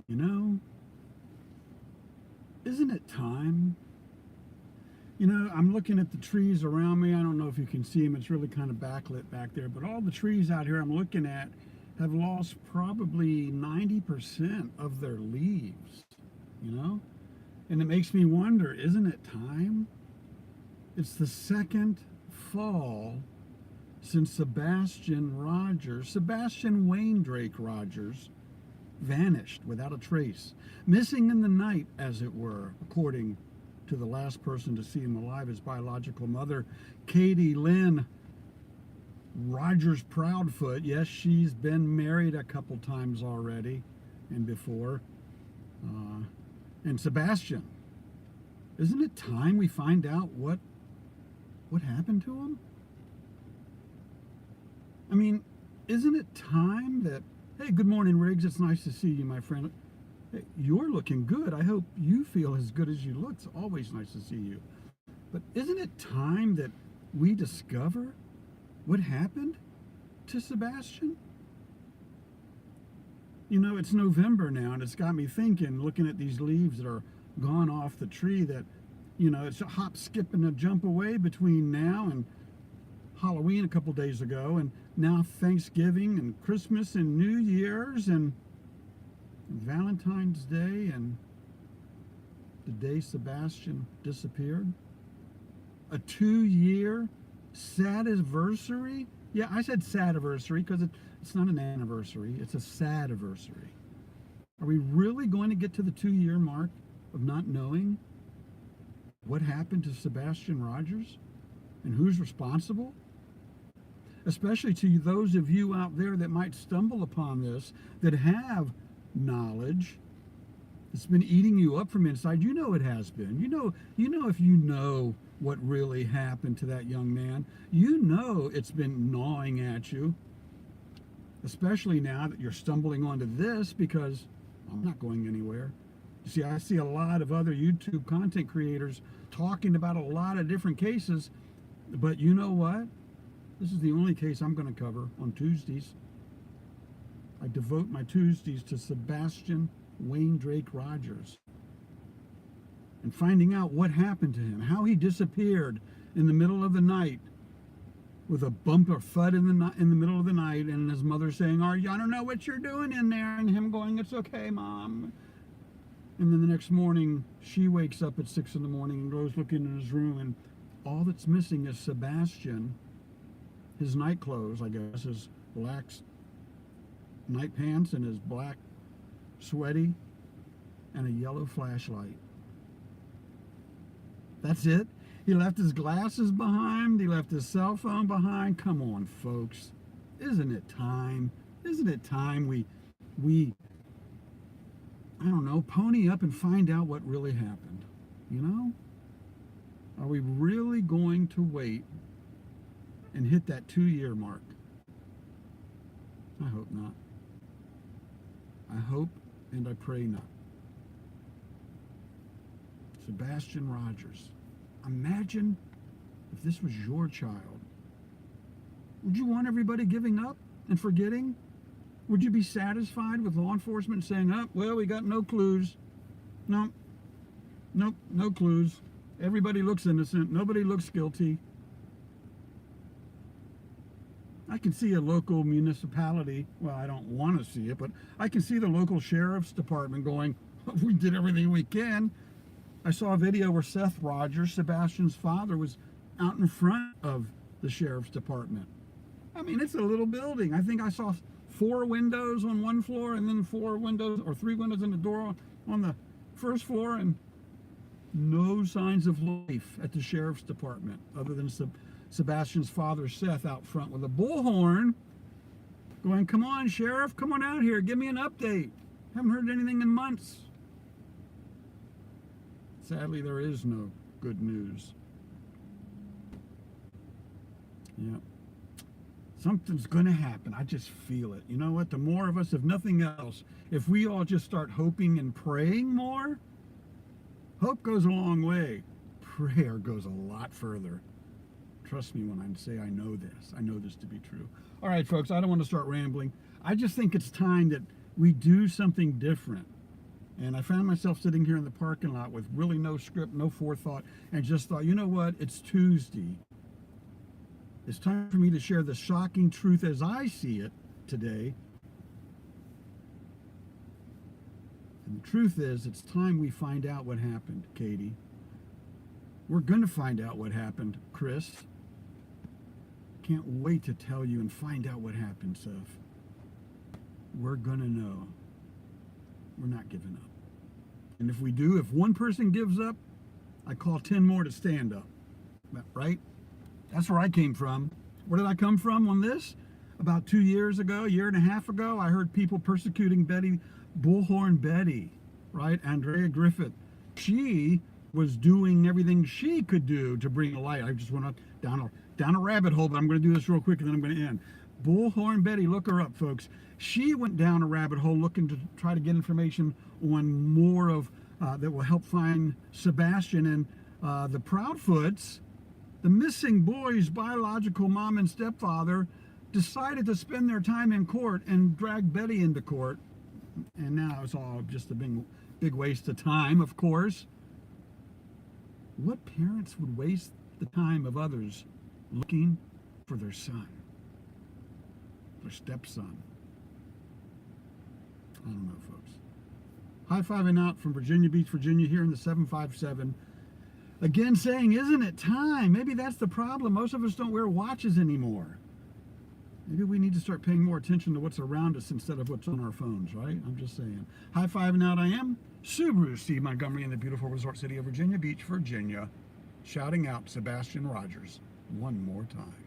You know, isn't it time? You know, I'm looking at the trees around me. I don't know if you can see them. It's really kind of backlit back there. But all the trees out here I'm looking at have lost probably 90% of their leaves, you know? And it makes me wonder, isn't it time? It's the second fall since Sebastian Wayne Drake Rogers, vanished without a trace, missing in the night, as it were, according to the last person to see him alive, his biological mother, Katie Lynn Rogers Proudfoot. Yes, she's been married a couple times already and before. And Sebastian, isn't it time we find out what happened to him? I mean, isn't it time that, hey, good morning, Riggs. It's nice to see you, my friend. Hey, you're looking good. I hope you feel as good as you look. It's always nice to see you. But isn't it time that we discover what happened to Sebastian? You know, it's November now, and it's got me thinking, looking at these leaves that are gone off the tree, that, you know, it's a hop, skip, and a jump away between now and Halloween a couple days ago, and now Thanksgiving and Christmas and New Year's and Valentine's Day and the day Sebastian disappeared. A 2-year sad anniversary. Yeah, I said sad anniversary because it's not an anniversary, it's a sad anniversary. Are we really going to get to the 2-year mark of not knowing what happened to Sebastian Rogers and who's responsible? Especially to those of you out there that might stumble upon this, that have knowledge that's been eating you up from inside. You know it has been. You know if you know what really happened to that young man, you know it's been gnawing at you. Especially now that you're stumbling onto this, because I'm not going anywhere. You see, I see a lot of other YouTube content creators talking about a lot of different cases, but you know what? This is the only case I'm going to cover on Tuesdays. I devote my Tuesdays to Sebastian Wayne Drake Rogers and finding out what happened to him, how he disappeared in the middle of the night with a bump or thud in the middle of the night, and his mother saying, I don't know what you're doing in there, and him going, it's okay, Mom. And then the next morning, she wakes up at 6 in the morning and goes looking in his room, and all that's missing is Sebastian, his night clothes, I guess, his black night pants and his black sweaty, and a yellow flashlight. That's it. He left his glasses behind. He left his cell phone behind. Come on, folks. Isn't it time? Isn't it time we I don't know, pony up and find out what really happened? You know? Are we really going to wait and hit that 2-year mark? I hope not. I hope and I pray not. Sebastian Rogers. Imagine if this was your child. Would you want everybody giving up and forgetting? Would you be satisfied with law enforcement saying, oh, well, we got no clues. Nope, no clues. Everybody looks innocent. Nobody looks guilty. I can see a local municipality, well, I don't want to see it, but I can see the local sheriff's department going, we did everything we can. I saw a video where Seth Rogers, Sebastian's father, was out in front of the sheriff's department. I mean, it's a little building. I think I saw 4 windows on one floor and then 4 windows or 3 windows in the door on the first floor, and no signs of life at the sheriff's department other than Sebastian's father, Seth, out front with a bullhorn going, come on, Sheriff, come on out here, give me an update. Haven't heard anything in months. Sadly, there is no good news. Yeah. Something's going to happen. I just feel it. You know what? The more of us, if nothing else, if we all just start hoping and praying more, hope goes a long way. Prayer goes a lot further. Trust me when I say I know this. I know this to be true. All right, folks, I don't want to start rambling. I just think it's time that we do something different. And I found myself sitting here in the parking lot with really no script, no forethought, and just thought, you know what? It's Tuesday. It's time for me to share the shocking truth as I see it today. And the truth is, it's time we find out what happened, Katie. We're going to find out what happened, Chris. Can't wait to tell you and find out what happened, Seth. We're going to know. We're not giving up. And if we do, if one person gives up, I call 10 more to stand up. Right? That's where I came from. Where did I come from on this? About 2 years ago, a year and a half ago, I heard people persecuting Bullhorn Betty, right? Andrea Griffith. She was doing everything she could do to bring a light. I just went down a rabbit hole, but I'm going to do this real quick and then I'm going to end. Bullhorn Betty, look her up, folks. She went down a rabbit hole looking to try to get information on more of that will help find Sebastian and the Proudfoots. The missing boy's biological mom and stepfather decided to spend their time in court and drag Betty into court. And now it's all just a big waste of time, of course. What parents would waste the time of others looking for their son, their stepson? I don't know, folks. High-fiving out from Virginia Beach, Virginia, here in the 757. Again saying, isn't it time? Maybe that's the problem. Most of us don't wear watches anymore. Maybe we need to start paying more attention to what's around us instead of what's on our phones, right? I'm just saying. High-fiving out I am, SubaruSteve Montgomery in the beautiful resort city of Virginia Beach, Virginia, shouting out Sebastian Rogers one more time.